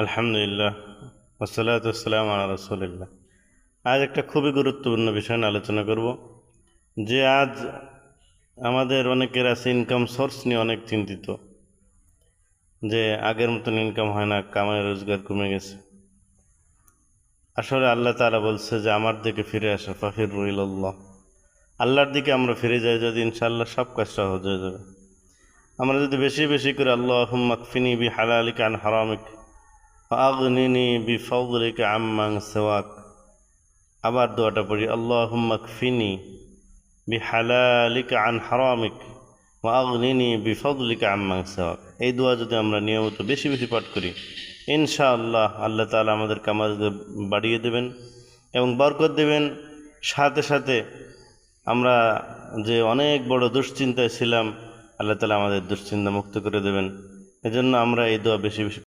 আলহামদুলিল্লাহ ওয়াসসালাতু ওয়াসসালামু আলা রাসূলিল্লাহ। আজ একটা খুবই গুরুত্বপূর্ণ বিষয় নিয়ে আলোচনা করব, যে আজ আমাদের অনেকের আছে ইনকাম সোর্স নিয়ে অনেক চিন্তিত, যে আগের মতন ইনকাম হয় না, কামাই রোজগার কমে গেছে। আসলে আল্লাহ তাআলা বলছে যে আমার দিকে ফিরে আসো, ফাফিরু ইলাল্লাহ। আল্লাহর দিকে আমরা ফিরে যাই যদি, ইনশাআল্লাহ সব কাজ সহজ হয়ে যাবে। আমরা যদি বেশি বেশি করে আল্লাহুম্মা কফিনি বিহালালিকা আন হারামিক আগনিনি বিফদলিকা আম্মান সিওয়াক, আবার দোয়াটা পড়ি, আল্লাহুম্মা কফিনি বিহালালিকা আন হারামিক ওয়া আগনিনি বিফদলিকা আম্মান সিওয়াক। এই দোয়া যদি আমরা নিয়মিত বেশি বেশি পাঠ করি, ইনশাআল্লাহ আল্লাহ তাআলা আমাদের কামাই বাড়িয়ে দেবেন এবং বরকত দেবেন। সাথে সাথে আমরা যে অনেক বড় দুশ্চিন্তায় ছিলাম, আল্লাহ তাআলা আমাদের দুশ্চিন্তা মুক্ত করে দেবেন। এজন্য আমরা এই দোয়া বেশি বেশি